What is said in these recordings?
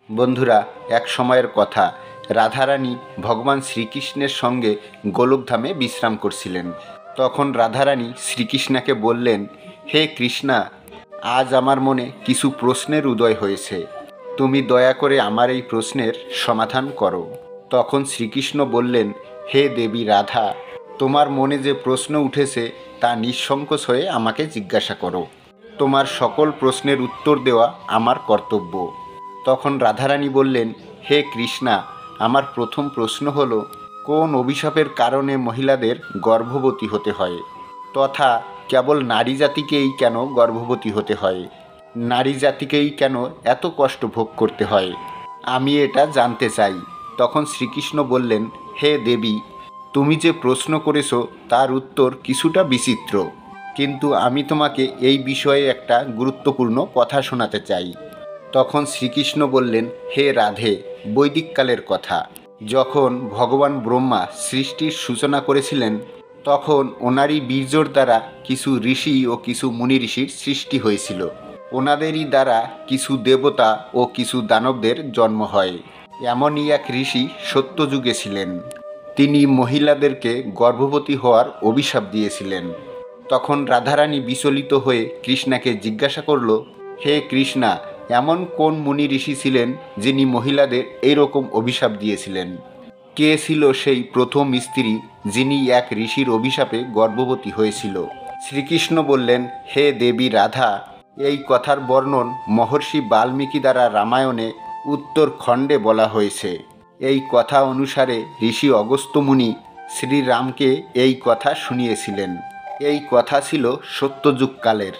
বন্ধুরা, এক সময়ের কথা, রাধারানী ভগবান শ্রীকৃষ্ণের সঙ্গে গোলকধামে বিশ্রাম করছিলেন। তখন রাধারানী শ্রীকৃষ্ণকে বললেন, হে কৃষ্ণা, আজ আমার মনে কিছু প্রশ্নের উদয় হয়েছে। তুমি দয়া করে আমার এই প্রশ্নের সমাধান করো। তখন শ্রীকৃষ্ণ বললেন, হে দেবী রাধা, তোমার মনে যে প্রশ্ন উঠেছে তা নিঃসংকোচ হয়ে আমাকে জিজ্ঞাসা করো। তোমার সকল প্রশ্নের উত্তর দেওয়া আমার কর্তব্য। তখন রাধারানী বললেন, হে কৃষ্ণা, আমার প্রথম প্রশ্ন হল, কোন অভিশাপের কারণে মহিলাদের গর্ভবতী হতে হয়, তথা কেবল নারী জাতিকেই কেন গর্ভবতী হতে হয়? নারী জাতিকেই কেন এত কষ্ট ভোগ করতে হয়? আমি এটা জানতে চাই। তখন শ্রীকৃষ্ণ বললেন, হে দেবী, তুমি যে প্রশ্ন করেছ তার উত্তর কিছুটা বিচিত্র, কিন্তু আমি তোমাকে এই বিষয়ে একটা গুরুত্বপূর্ণ কথা শোনাতে চাই। তখন শ্রীকৃষ্ণ বললেন, হে রাধে, বৈদিককালের কথা, যখন ভগবান ব্রহ্মা সৃষ্টির সূচনা করেছিলেন, তখন ওনারই বীর্যর দ্বারা কিছু ঋষি ও কিছু মুনি ঋষির সৃষ্টি হয়েছিল। ওনাদেরই দ্বারা কিছু দেবতা ও কিছু দানবদের জন্ম হয়। এমনই এক ঋষি সত্যযুগে ছিলেন। তিনি মহিলাদেরকে গর্ভবতী হওয়ার অভিশাপ দিয়েছিলেন। তখন রাধারানী বিচলিত হয়ে কৃষ্ণাকে জিজ্ঞাসা করল, হে কৃষ্ণা, এমন কোন মুনি ঋষি ছিলেন যিনি মহিলাদের এইরকম অভিশাপ দিয়েছিলেন? কে ছিল সেই প্রথম স্ত্রী যিনি এক ঋষির অভিশাপে গর্ভবতী হয়েছিল? শ্রীকৃষ্ণ বললেন, হে দেবী রাধা, এই কথার বর্ণন মহর্ষি বাল্মীকি দ্বারা রামায়ণে উত্তর খণ্ডে বলা হয়েছে। এই কথা অনুসারে ঋষি অগস্ত্য মুনি শ্রীরামকে এই কথা শুনিয়েছিলেন। এই কথা ছিল সত্যযুগকালের।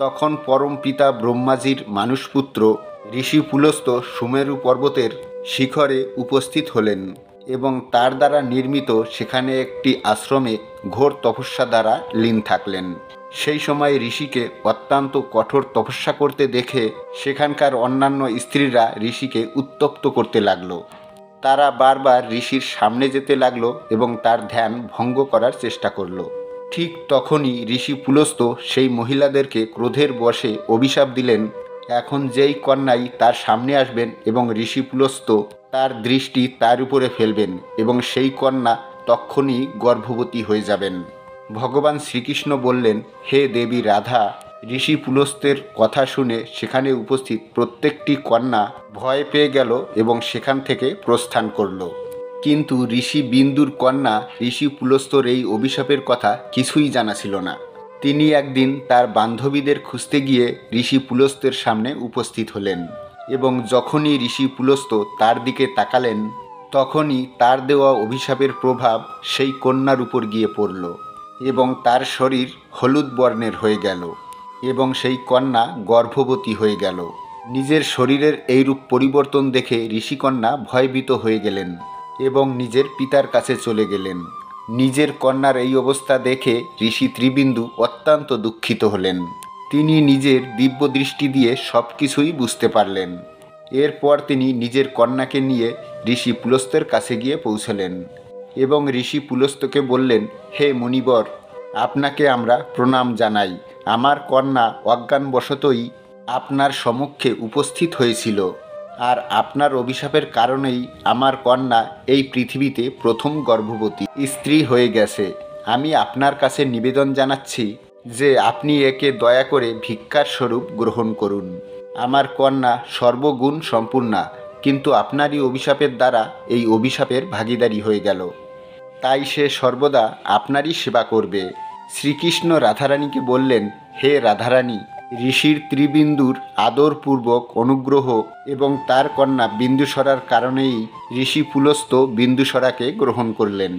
তখন পরম পিতা ব্রহ্মাজির মানুষপুত্র ঋষি পুলস্ত্য সুমেরু পর্বতের শিখরে উপস্থিত হলেন এবং তার দ্বারা নির্মিত সেখানে একটি আশ্রমে ঘোর তপস্যা দ্বারা লীন থাকলেন। সেই সময় ঋষিকে অত্যন্ত কঠোর তপস্যা করতে দেখে সেখানকার অন্যান্য স্ত্রীরা ঋষিকে উত্তপ্ত করতে লাগলো। তারা বারবার ঋষির সামনে যেতে লাগলো এবং তার ধ্যান ভঙ্গ করার চেষ্টা করলো। ঠিক তখনই ঋষি পুলস্ত্য সেই মহিলাদেরকে ক্রোধের বশে অভিশাপ দিলেন, এখন যেই কন্যাই তার সামনে আসবেন এবং ঋষি পুলস্ত্য তার দৃষ্টি তার উপরে ফেলবেন এবং সেই কন্যা তক্ষুনি গর্ভবতী হয়ে যাবেন। ভগবান শ্রীকৃষ্ণ বললেন, হে দেবী রাধা, ঋষি পুলস্ত্যের কথা শুনে সেখানে উপস্থিত প্রত্যেকটি কন্যা ভয় পেয়ে গেল এবং সেখান থেকে প্রস্থান করল। কিন্তু ঋষি বিন্দুর কন্যা ঋষি পুলস্ত্যর এই অভিশাপের কথা কিছুই জানা ছিল না। তিনি একদিন তার বান্ধবীদের খুঁজতে গিয়ে ঋষি পুলস্ত্যের সামনে উপস্থিত হলেন এবং যখনই ঋষি পুলস্ত্য তার দিকে তাকালেন, তখনই তার দেওয়া অভিশাপের প্রভাব সেই কন্যার উপর গিয়ে পড়ল এবং তার শরীর হলুদ বর্ণের হয়ে গেল এবং সেই কন্যা গর্ভবতী হয়ে গেল। নিজের শরীরের এইরূপ পরিবর্তন দেখে ঋষিকন্যা ভয়ভীত হয়ে গেলেন এবং নিজের পিতার কাছে চলে গেলেন। নিজের কন্যার এই অবস্থা দেখে ঋষি ত্রিবিন্দু অত্যন্ত দুঃখিত হলেন। তিনি নিজের দিব্য দৃষ্টি দিয়ে সব কিছুই বুঝতে পারলেন। এরপর তিনি নিজের কন্যাকে নিয়ে ঋষি পুলস্ত্যের কাছে গিয়ে পৌঁছলেন এবং ঋষি পুলস্ত্যকে বললেন, হে মুনিবর, আপনাকে আমরা প্রণাম জানাই। আমার কন্যা অজ্ঞানবশতই আপনার সম্মুখে উপস্থিত হয়েছিল, আর আপনার অভিশাপের কারণেই আমার কন্যা এই পৃথিবীতে প্রথম গর্ভবতী স্ত্রী হয়ে গেছে। আমি আপনার কাছে নিবেদন জানাচ্ছি যে আপনি একে দয়া করে ভিক্ষার স্বরূপ গ্রহণ করুন। আমার কন্যা সর্বগুণ সম্পূর্ণা, কিন্তু আপনারই অভিশাপের দ্বারা এই অভিশাপের ভাগীদারি হয়ে গেল, তাই সে সর্বদা আপনারই সেবা করবে। শ্রীকৃষ্ণ রাধারানীকে বললেন, হে রাধারানী, ঋষির ত্রিবিন্দুর আদরপূর্বক অনুগ্রহ এবং তার কন্যা বিন্দুসরার কারণেই ঋষি পুলস্ত্য বিন্দুসরাকে গ্রহণ করলেন।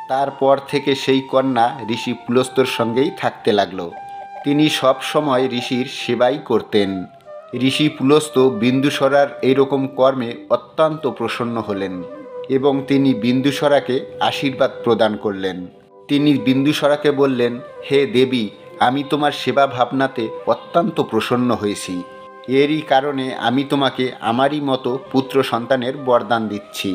তারপর থেকে সেই কন্যা ঋষি পুলস্ত্যর সঙ্গেই থাকতে লাগলো। তিনি সব সময় ঋষির সেবাই করতেন। ঋষি পুলস্ত্য বিন্দুসরার এইরকম কর্মে অত্যন্ত প্রসন্ন হলেন এবং তিনি বিন্দুসরাকে আশীর্বাদ প্রদান করলেন। তিনি বিন্দুসরাকে বললেন, হে দেবী, আমি তোমার সেবা ভাবনাতে অত্যন্ত প্রসন্ন হয়েছি। এরই কারণে আমি তোমাকে আমারই মতো পুত্র সন্তানের বরদান দিচ্ছি।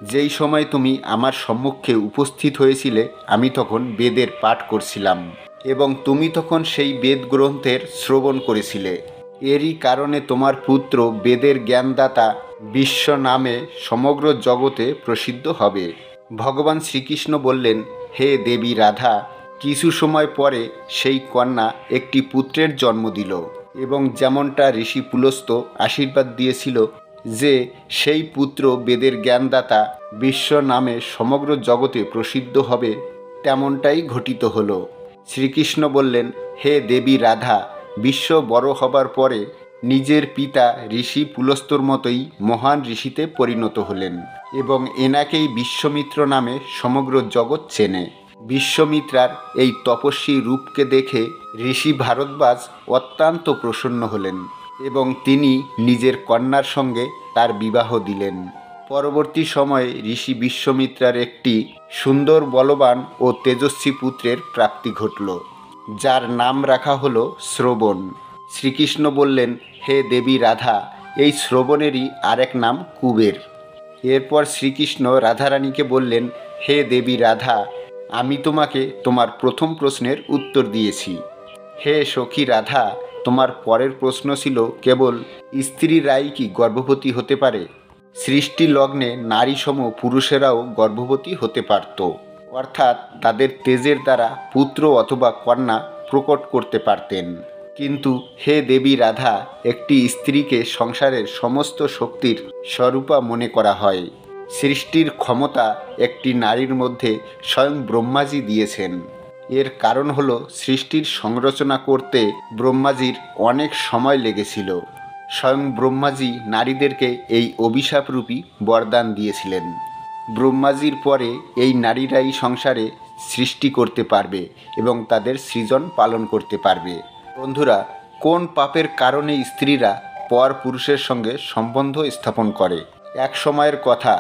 যেই সময় তুমি আমার সম্মুখে উপস্থিত হয়েছিলে, আমি তখন বেদের পাঠ করছিলাম এবং তুমি তখন সেই বেদ গ্রন্থের শ্রবণ করেছিলে। এরই কারণে তোমার পুত্র বেদের জ্ঞানদাতা বিশ্ব নামে সমগ্র জগতে প্রসিদ্ধ হবে। ভগবান শ্রীকৃষ্ণ বললেন, হে দেবী রাধা, কিছু সময় পরে সেই কন্যা একটি পুত্রের জন্ম দিল এবং যেমনটা ঋষি পুলস্ত আশীর্বাদ দিয়েছিল যে সেই পুত্র বেদের জ্ঞানদাতা বিশ্ব নামে সমগ্র জগতে প্রসিদ্ধ হবে, তেমনটাই ঘটিত হলো। শ্রীকৃষ্ণ বললেন, হে দেবী রাধা, বিশ্ব বড় হবার পরে নিজের পিতা ঋষি পুলস্তর মতোই মহান ঋষিতে পরিণত হলেন এবং এনাকেই বিশ্বমিত্র নামে সমগ্র জগৎ চেনে। বিশ্বমিত্রার এই তপস্বী রূপকে দেখে ঋষি ভারদ্বাজ অত্যন্ত প্রসন্ন হলেন এবং তিনি নিজের কন্যার সঙ্গে তার বিবাহ দিলেন। পরবর্তী সময়ে ঋষি বিশ্বমিত্রার একটি সুন্দর, বলবান ও তেজস্বী পুত্রের প্রাপ্তি ঘটল, যার নাম রাখা হলো শ্রবণ। শ্রীকৃষ্ণ বললেন, হে দেবী রাধা, এই শ্রবণেরই আরেক নাম কুবের। এরপর শ্রীকৃষ্ণ রাধারানীকে বললেন, হে দেবী রাধা, আমি তোমাকে তোমার প্রথম প্রশ্নের উত্তর দিয়েছি। হে সখী রাধা, তোমার পরের প্রশ্ন ছিল কেবল স্ত্রীরাই কি গর্ভবতী হতে পারে? সৃষ্টি লগ্নে নারীসম পুরুষেরাও গর্ভবতী হতে পারত, অর্থাৎ তাদের তেজের দ্বারা পুত্র অথবা কন্যা প্রকট করতে পারতেন। কিন্তু হে দেবী রাধা, একটি স্ত্রীকে সংসারের সমস্ত শক্তির স্বরূপা মনে করা হয়। সৃষ্টির ক্ষমতা একটি নারীর মধ্যে স্বয়ং ব্রহ্মাজি দিয়েছেন। এর কারণ হলো সৃষ্টির সংরচনা করতে ব্রহ্মাজির অনেক সময় লেগেছিল। স্বয়ং ব্রহ্মাজি নারীদেরকে এই অভিশাপরূপী বরদান দিয়েছিলেন। ব্রহ্মাজির পরে এই নারীরাই সংসারে সৃষ্টি করতে পারবে এবং তাদের সৃজন পালন করতে পারবে। বন্ধুরা, কোন পাপের কারণে স্ত্রীরা পর পুরুষের সঙ্গে সম্বন্ধ স্থাপন করে? এক সময়ের কথা,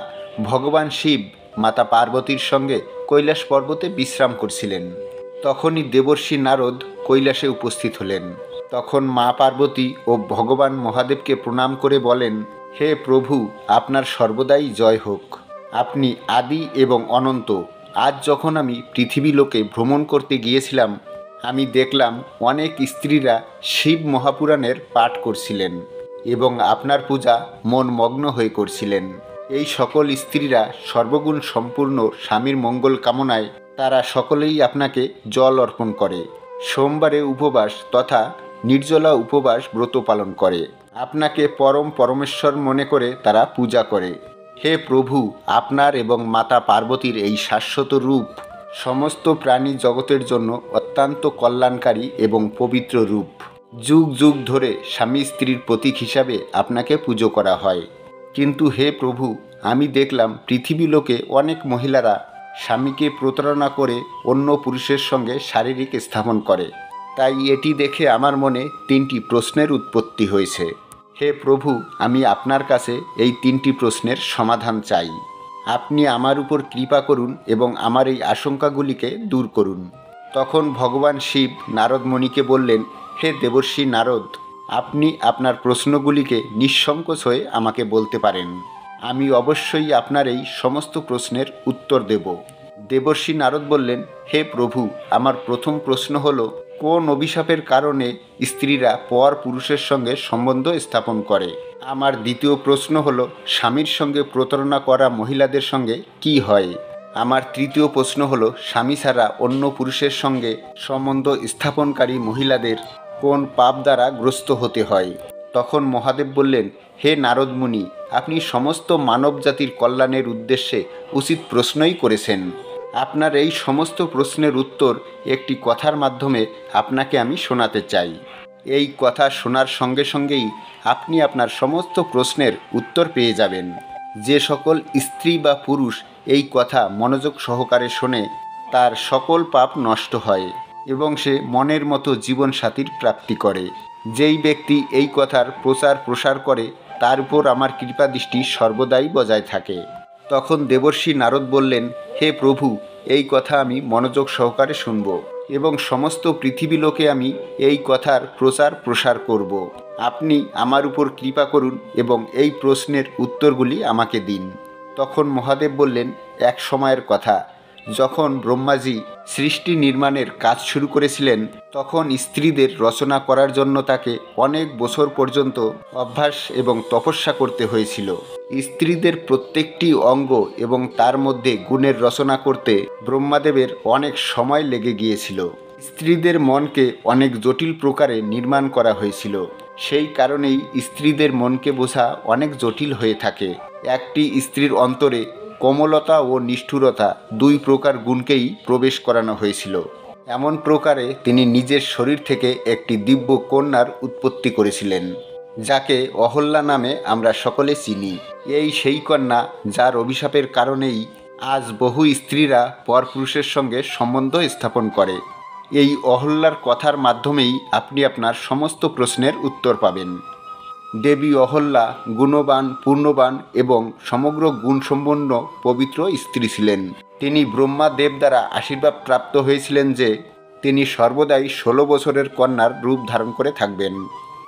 ভগবান শিব মাতা পার্বতীর সঙ্গে কৈলাস পর্বতে বিশ্রাম করছিলেন। তখনই দেবর্ষি নারদ কৈলাসে উপস্থিত হলেন। তখন মা পার্বতী ও ভগবান মহাদেবকে প্রণাম করে বলেন, হে প্রভু, আপনার সর্বদাই জয় হোক। আপনি আদি এবং অনন্ত। আজ যখন আমি পৃথিবী লোকে ভ্রমণ করতে গিয়েছিলাম, আমি দেখলাম অনেক স্ত্রীরা শিব মহাপুরাণের পাঠ করছিলেন এবং আপনার পূজা মন মগ্ন হয়ে করছিলেন। এই সকল স্ত্রীরা সর্বগুণ সম্পূর্ণ স্বামীর মঙ্গল কামনায় তারা সকলেই আপনাকে জল অর্পণ করে, সোমবারে উপবাস তথা নির্জলা উপবাস ব্রত পালন করে, আপনাকে পরম পরমেশ্বর মনে করে তারা পূজা করে। হে প্রভু, আপনার এবং মাতা পার্বতীর এই শাশ্বত রূপ সমস্ত প্রাণী জগতের জন্য অত্যন্ত কল্যাণকারী এবং পবিত্র রূপ। যুগ যুগ ধরে স্বামী স্ত্রীর প্রতীক হিসাবে আপনাকে পুজো করা হয়। কিন্তু হে প্রভু, আমি দেখলাম পৃথিবী লোকে অনেক মহিলারা স্বামীকে প্রতারণা করে অন্য পুরুষের সঙ্গে শারীরিক স্থাপন করে। তাই এটি দেখে আমার মনে 3টি প্রশ্নের উৎপত্তি হয়েছে। হে প্রভু, আমি আপনার কাছে এই 3টি প্রশ্নের সমাধান চাই। আপনি আমার উপর কৃপা করুন এবং আমার এই আশঙ্কাগুলিকে দূর করুন। তখন ভগবান শিব নারদ মুনিকে বললেন, হে দেবর্ষি নারদ, আপনি আপনার প্রশ্নগুলিকে নিঃসংকোচ হয়ে আমাকে বলতে পারেন। আমি অবশ্যই আপনার এই সমস্ত প্রশ্নের উত্তর দেব। দেবর্ষি নারদ বললেন, হে প্রভু, আমার প্রথম প্রশ্ন হলো, কোন অভিশাপের কারণে স্ত্রীরা পর পুরুষের সঙ্গে সম্বন্ধ স্থাপন করে? আমার দ্বিতীয় প্রশ্ন হলো, স্বামীর সঙ্গে প্রতারণা করা মহিলাদের সঙ্গে কি হয়? আমার তৃতীয় প্রশ্ন হলো, স্বামী ছাড়া অন্য পুরুষের সঙ্গে সম্বন্ধ স্থাপনকারী মহিলাদের কোন পাপ দ্বারা গ্রস্ত হতে হয়? তখন মহাদেব বললেন, হে নারদ মুনি, আপনি সমস্ত মানব জাতির কল্যাণের উদ্দেশ্যে উচিত প্রশ্নই করেছেন। আপনার এই সমস্ত প্রশ্নের উত্তর একটি কথার মাধ্যমে আপনাকে আমি শোনাতে চাই। এই কথা শোনার সঙ্গে সঙ্গেই আপনি আপনার সমস্ত প্রশ্নের উত্তর পেয়ে যাবেন। যে সকল স্ত্রী বা পুরুষ এই কথা মনোযোগ সহকারে শোনে, তার সকল পাপ নষ্ট হয় এবং সে মনের মতো জীবনসাথীর প্রাপ্তি করে। যেই ব্যক্তি এই কথার প্রচার প্রসার করে, তার উপর আমার কৃপা দৃষ্টি সর্বদাই বজায় থাকে। তখন দেবর্ষি নারদ বললেন, হে প্রভু, এই কথা আমি মনোযোগ সহকারে শুনব এবং সমস্ত পৃথিবী লোকে আমি এই কথার প্রচার প্রসার করব। আপনি আমার উপর কৃপা করুন এবং এই প্রশ্নের উত্তরগুলি আমাকে দিন। তখন মহাদেব বললেন, এক সময়ের কথা, যখন ব্রহ্মাজি সৃষ্টি নির্মাণের কাজ শুরু করেছিলেন, তখন স্ত্রীদের রচনা করার জন্য তাকে অনেক বছর পর্যন্ত অভ্যাস এবং তপস্যা করতে হয়েছিল। স্ত্রীদের প্রত্যেকটি অঙ্গ এবং তার মধ্যে গুণের রচনা করতে ব্রহ্মাদেবের অনেক সময় লেগে গিয়েছিল। স্ত্রীদের মনকে অনেক জটিল প্রকারে নির্মাণ করা হয়েছিল। সেই কারণেই স্ত্রীদের মনকে বোঝা অনেক জটিল হয়ে থাকে। একটি স্ত্রীর অন্তরে কোমলতা ও নিষ্ঠুরতা দুই প্রকার গুণকেই প্রবেশ করানো হয়েছিল। এমন প্রকারে তিনি নিজের শরীর থেকে একটি দিব্য কন্যার উৎপত্তি করেছিলেন, যাকে অহল্যা নামে আমরা সকলে চিনি। এই সেই কন্যা যার অভিশাপের কারণেই আজ বহু স্ত্রীরা পরপুরুষের সঙ্গে সম্বন্ধ স্থাপন করে। এই অহল্যার কথার মাধ্যমেই আপনি আপনার সমস্ত প্রশ্নের উত্তর পাবেন। দেবী অহল্যা গুণবান, পূর্ণবান এবং সমগ্র গুণসম্পন্ন পবিত্র স্ত্রী ছিলেন। তিনি ব্রহ্মা দেব দ্বারা আশীর্বাদ প্রাপ্ত হয়েছিলেন যে তিনি সর্বদাই 16 বছরের কন্যার রূপ ধারণ করে থাকবেন।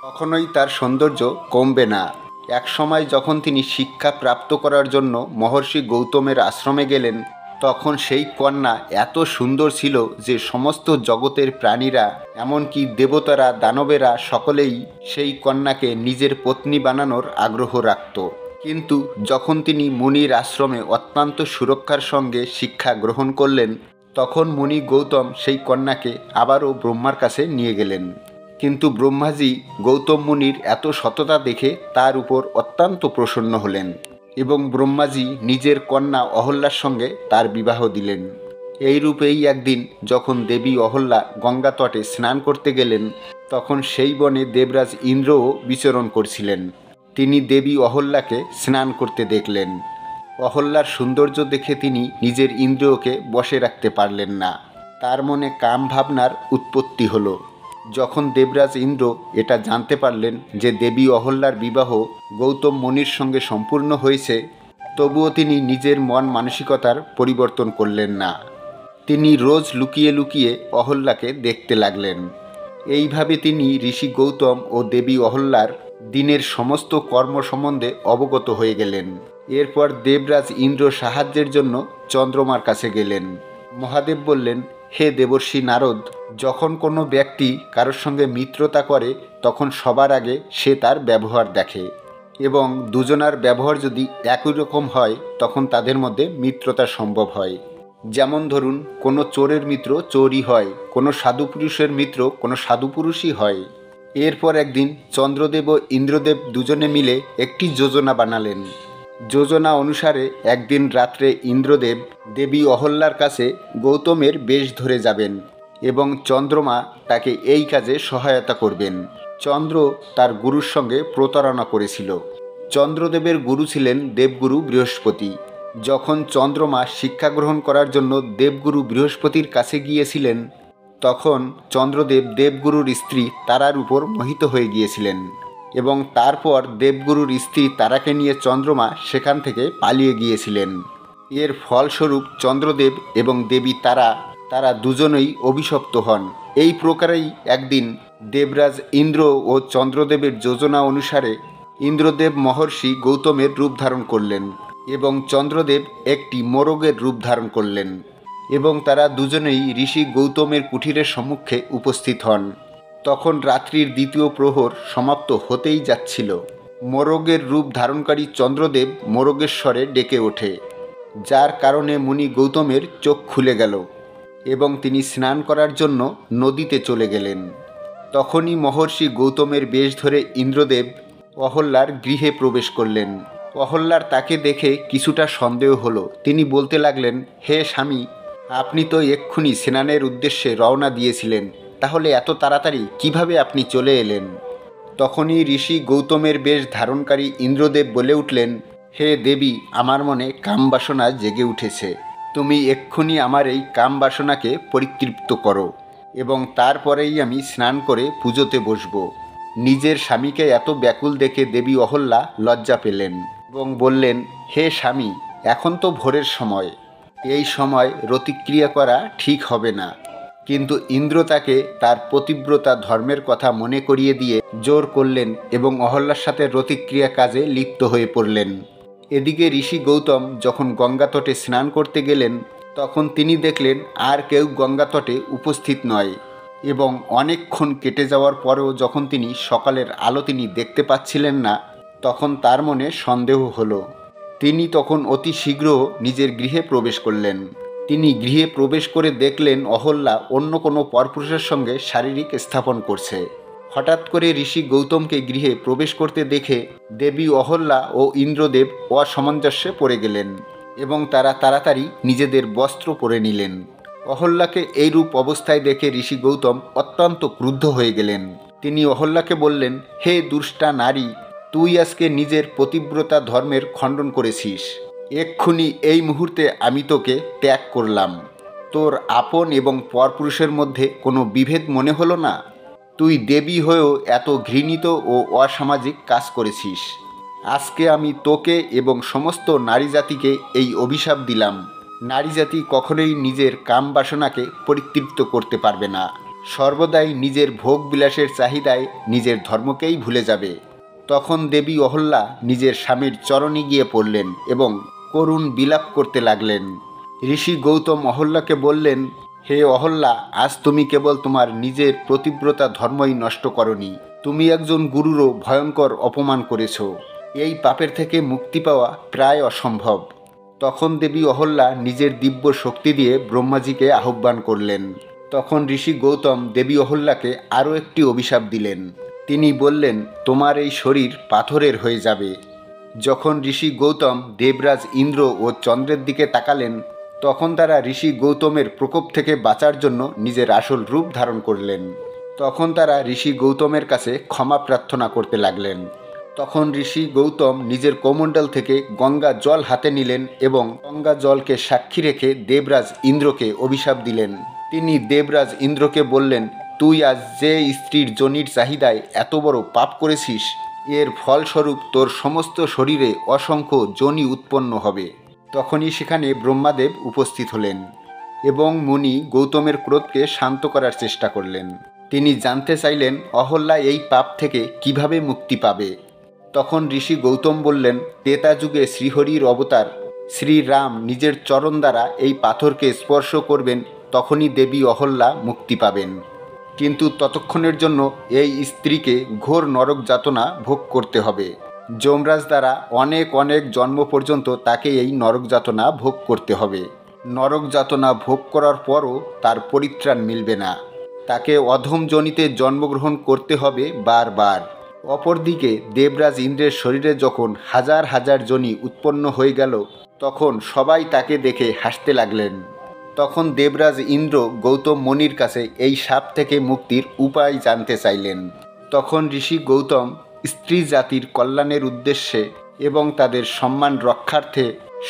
কখনোই তার সৌন্দর্য কমবে না। এক সময় যখন তিনি শিক্ষা প্রাপ্ত করার জন্য মহর্ষি গৌতমের আশ্রমে গেলেন, তখন সেই কন্যা এত সুন্দর ছিল যে সমস্ত জগতের প্রাণীরা, এমনকি দেবতারা, দানবেরা সকলেই সেই কন্যাকে নিজের পত্নী বানানোর আগ্রহ রাখত। কিন্তু যখন তিনি মুনির আশ্রমে অত্যন্ত সুরক্ষার সঙ্গে শিক্ষা গ্রহণ করলেন, তখন মুনি গৌতম সেই কন্যাকে আবারও ব্রহ্মার কাছে নিয়ে গেলেন। কিন্তু ব্রহ্মাজি গৌতম মুনির এত সততা দেখে তার উপর অত্যন্ত প্রসন্ন হলেন এবং ব্রহ্মাজি নিজের কন্যা অহল্যার সঙ্গে তার বিবাহ দিলেন। এই রূপেই একদিন যখন দেবী অহল্যা গঙ্গা তটে স্নান করতে গেলেন, তখন সেই বনে দেবরাজ ইন্দ্রও বিচরণ করছিলেন। তিনি দেবী অহল্যাকে স্নান করতে দেখলেন। অহল্যার সৌন্দর্য দেখে তিনি নিজের ইন্দ্রিয়কে বশে রাখতে পারলেন না। তার মনে কাম ভাবনার উৎপত্তি হলো। যখন দেবরাজ ইন্দ্র এটা জানতে পারলেন যে দেবী অহল্যার বিবাহ গৌতম মুনির সঙ্গে সম্পূর্ণ হয়েছে, তবুও তিনি নিজের মন মানসিকতার পরিবর্তন করলেন না। তিনি রোজ লুকিয়ে লুকিয়ে অহল্যাকে দেখতে লাগলেন। এইভাবে তিনি ঋষি গৌতম ও দেবী অহল্যার দিনের সমস্ত কর্ম সম্বন্ধে অবগত হয়ে গেলেন। এরপর দেবরাজ ইন্দ্র সাহায্যের জন্য চন্দ্রমার কাছে গেলেন। মহাদেব বললেন, হে দেবর্ষি নারদ, যখন কোনো ব্যক্তি কারোর সঙ্গে মিত্রতা করে তখন সবার আগে সে তার ব্যবহার দেখে, এবং দুজনার ব্যবহার যদি একই রকম হয় তখন তাদের মধ্যে মিত্রতা সম্ভব হয়। যেমন ধরুন, কোনো চোরের মিত্র চোরই হয়, কোনো সাধু পুরুষের মিত্র কোনো সাধু পুরুষই হয়। এরপর একদিন চন্দ্রদেব ও ইন্দ্রদেব দুজনে মিলে একটি যোজনা বানালেন। যোজনা অনুসারে একদিন রাত্রে ইন্দ্রদেব দেবী অহল্যার কাছে গৌতমের বেশ ধরে যাবেন এবং চন্দ্রমা তাকে এই কাজে সহায়তা করবেন। চন্দ্র তার গুরুর সঙ্গে প্রতারণা করেছিল। চন্দ্রদেবের গুরু ছিলেন দেবগুরু বৃহস্পতি। যখন চন্দ্রমা শিক্ষা গ্রহণ করার জন্য দেবগুরু বৃহস্পতির কাছে গিয়েছিলেন, তখন চন্দ্রদেব দেবগুরুর স্ত্রী তারার উপর মোহিত হয়ে গিয়েছিলেন এবং তারপর দেবগুরুর স্ত্রী তারাকে নিয়ে চন্দ্রমা সেখান থেকে পালিয়ে গিয়েছিলেন। এর ফলস্বরূপ চন্দ্রদেব এবং দেবী তারা দুজনেই অভিশপ্ত হন। এই প্রকারেই একদিন দেবরাজ ইন্দ্র ও চন্দ্রদেবের যোজনা অনুসারে ইন্দ্রদেব মহর্ষি গৌতমের রূপ ধারণ করলেন এবং চন্দ্রদেব একটি মোরগের রূপ ধারণ করলেন এবং তারা দুজনেই ঋষি গৌতমের কুঠিরের সম্মুখে উপস্থিত হন। তখন রাত্রির দ্বিতীয় প্রহর সমাপ্ত হতেই যাচ্ছিল। মোরগের রূপ ধারণকারী চন্দ্রদেব মোরগের স্বরে ডেকে ওঠে, যার কারণে মুনি গৌতমের চোখ খুলে গেল এবং তিনি স্নান করার জন্য নদীতে চলে গেলেন। তখনই মহর্ষি গৌতমের বেশ ধরে ইন্দ্রদেব অহল্যার গৃহে প্রবেশ করলেন। অহল্যার তাকে দেখে কিছুটা সন্দেহ হলো। তিনি বলতে লাগলেন, হে স্বামী, আপনি তো এক্ষুনি স্নানের উদ্দেশ্যে রওনা দিয়েছিলেন, তাহলে এত তাড়াতাড়ি কিভাবে আপনি চলে এলেন? তখনই ঋষি গৌতমের বেশ ধারণকারী ইন্দ্রদেব বলে উঠলেন, হে দেবী, আমার মনে কামবাসনা জেগে উঠেছে। তুমি এক্ষুনি আমার এই কামবাসনাকে পরিতৃপ্ত করো এবং তারপরেই আমি স্নান করে পুজোতে বসব। নিজের স্বামীকে এত ব্যাকুল দেখে দেবী অহল্যা লজ্জা পেলেন এবং বললেন, হে স্বামী, এখন তো ভোরের সময়, এই সময় রতিক্রিয়া করা ঠিক হবে না। কিন্তু ইন্দ্র তাকে তার পতিব্রতা ধর্মের কথা মনে করিয়ে দিয়ে জোর করলেন এবং অহল্যার সাথে রতিক্রিয়া কাজে লিপ্ত হয়ে পড়লেন। এদিকে ঋষি গৌতম যখন গঙ্গা তটে স্নান করতে গেলেন, তখন তিনি দেখলেন আর কেউ গঙ্গা তটে উপস্থিত নয় এবং অনেকক্ষণ কেটে যাওয়ার পরেও যখন তিনি সকালের আলো তিনি দেখতে পাচ্ছিলেন না, তখন তার মনে সন্দেহ হলো। তিনি তখন অতি শীঘ্র নিজের গৃহে প্রবেশ করলেন। তিনি গৃহে প্রবেশ করে দেখলেন অহল্যা অন্য কোনো পরপুরুষের সঙ্গে শারীরিক স্থাপন করছে। হঠাৎ করে ঋষি গৌতমকে গৃহে প্রবেশ করতে দেখে দেবী অহল্যা ও ইন্দ্রদেব অসামঞ্জস্যে পড়ে গেলেন এবং তারা তাড়াতাড়ি নিজেদের বস্ত্র পরে নিলেন। অহল্যাকে এইরূপ অবস্থায় দেখে ঋষি গৌতম অত্যন্ত ক্রুদ্ধ হয়ে গেলেন। তিনি অহল্যাকে বললেন, হে দুষ্টা নারী, তুই আজকে নিজের পতিব্রতা ধর্মের খণ্ডন করেছিস। এক্ষুনি এই মুহূর্তে আমি তোকে ত্যাগ করলাম। তোর আপন এবং পরপুরুষের মধ্যে কোনো বিভেদ মনে হলো না? তুই দেবী হয়েও এত ঘৃণিত ও অসামাজিক কাজ করেছিস। আজকে আমি তোকে এবং সমস্ত নারী জাতিকে এই অভিশাপ দিলাম। নারী জাতি কখনোই নিজের কাম বাসনাকে পরিতৃপ্ত করতে পারবে না, সর্বদাই নিজের ভোগ বিলাসের চাহিদায় নিজের ধর্মকেই ভুলে যাবে। তখন দেবী অহল্যা নিজের স্বামীর চরণে গিয়ে পড়লেন এবং করুণ বিলাপ করতে লাগলেন। ঋষি গৌতম অহল্যাকে বললেন, হে অহল্যা, আজ তুমি কেবল তোমার নিজের পতিব্রতা ধর্মই নষ্ট করনি, তুমি একজন গুরুরও ভয়ঙ্কর অপমান করেছ। এই পাপের থেকে মুক্তি পাওয়া প্রায় অসম্ভব। তখন দেবী অহল্যা নিজের দিব্য শক্তি দিয়ে ব্রহ্মাজিকে আহ্বান করলেন। তখন ঋষি গৌতম দেবী অহল্যাকে আরও একটি অভিশাপ দিলেন। তিনি বললেন, তোমার এই শরীর পাথরের হয়ে যাবে। যখন ঋষি গৌতম দেবরাজ ইন্দ্র ও চন্দ্রের দিকে তাকালেন, তখন তারা ঋষি গৌতমের প্রকোপ থেকে বাঁচার জন্য নিজের আসল রূপ ধারণ করলেন। তখন তারা ঋষি গৌতমের কাছে ক্ষমা প্রার্থনা করতে লাগলেন। তখন ঋষি গৌতম নিজের কমণ্ডল থেকে গঙ্গা জল হাতে নিলেন এবং গঙ্গা জলকে সাক্ষী রেখে দেবরাজ ইন্দ্রকে অভিশাপ দিলেন। তিনি দেবরাজ ইন্দ্রকে বললেন, তুই আজ যে স্ত্রীর যোনির চাহিদায় এত বড় পাপ করেছিস, এর ফলস্বরূপ তোর সমস্ত শরীরে অসংখ্য যোনি উৎপন্ন হবে। তখনই সেখানে ব্রহ্মাদেব উপস্থিত হলেন এবং মুনি গৌতমের ক্রোধকে শান্ত করার চেষ্টা করলেন। তিনি জানতে চাইলেন অহল্যা এই পাপ থেকে কিভাবে মুক্তি পাবে। তখন ঋষি গৌতম বললেন, ত্রেতা যুগে শ্রীহরির অবতার শ্রীরাম নিজের চরণ দ্বারা এই পাথরকে স্পর্শ করবেন, তখনই দেবী অহল্যা মুক্তি পাবেন। কিন্তু ততক্ষণের জন্য এই স্ত্রীকে ঘোর নরক যাতনা ভোগ করতে হবে। যমরাজ দ্বারা অনেক অনেক জন্ম পর্যন্ত তাকে এই নরক যাতনা ভোগ করতে হবে। নরক যাতনা ভোগ করার পরও তার পরিত্রাণ মিলবে না, তাকে অধম যোনিতে জন্মগ্রহণ করতে হবে বারবার। অপরদিকে দেবরাজ ইন্দ্রের শরীরে যখন হাজার হাজার যোনি উৎপন্ন হয়ে গেল, তখন সবাই তাকে দেখে হাসতে লাগলেন। তখন দেবরাজ ইন্দ্র গৌতম মুনির কাছে এই শাপ থেকে মুক্তির উপায় জানতে চাইলেন। তখন ঋষি গৌতম স্ত্রী জাতির কল্যাণের উদ্দেশ্যে এবং তাদের সম্মান রক্ষার্থে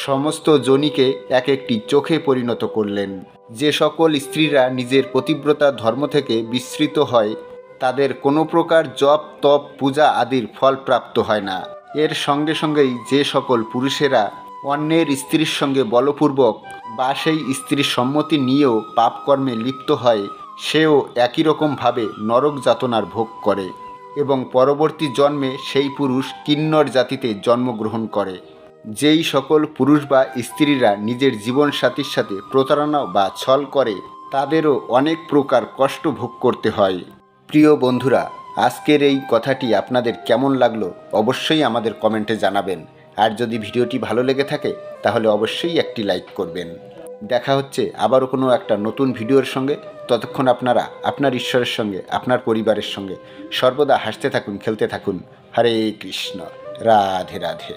সমস্ত যোনিকে এক একটি চোখে পরিণত করলেন। যে সকল স্ত্রীরা নিজের পতিব্রতা ধর্ম থেকে বিস্মৃত হয়, তাদের কোনো প্রকার জপ তপ পূজা আদির ফল প্রাপ্ত হয় না। এর সঙ্গে সঙ্গেই যে সকল পুরুষেরা অন্যের স্ত্রীর সঙ্গে বলপূর্বক বা সেই স্ত্রীর সম্মতি নিয়েও পাপকর্মে লিপ্ত হয়, সেও একই রকমভাবে নরক যাতনার ভোগ করে এবং পরবর্তী জন্মে সেই পুরুষ কিন্নর জাতিতে জন্মগ্রহণ করে। যেই সকল পুরুষ বা স্ত্রীরা নিজের জীবনসাথীর সাথে প্রতারণা বা ছল করে, তাদেরও অনেক প্রকার কষ্ট ভোগ করতে হয়। প্রিয় বন্ধুরা, আজকের এই কথাটি আপনাদের কেমন লাগলো অবশ্যই আমাদের কমেন্টে জানাবেন। আর যদি ভিডিওটি ভালো লেগে থাকে তাহলে অবশ্যই একটি লাইক করবেন। দেখা হচ্ছে আবারও কোনো একটা নতুন ভিডিওর সঙ্গে। ততক্ষণ আপনারা আপনার ঈশ্বরের সঙ্গে, আপনার পরিবারের সঙ্গে সর্বদা হাসতে থাকুন, খেলতে থাকুন। হরে কৃষ্ণ, রাধে রাধে।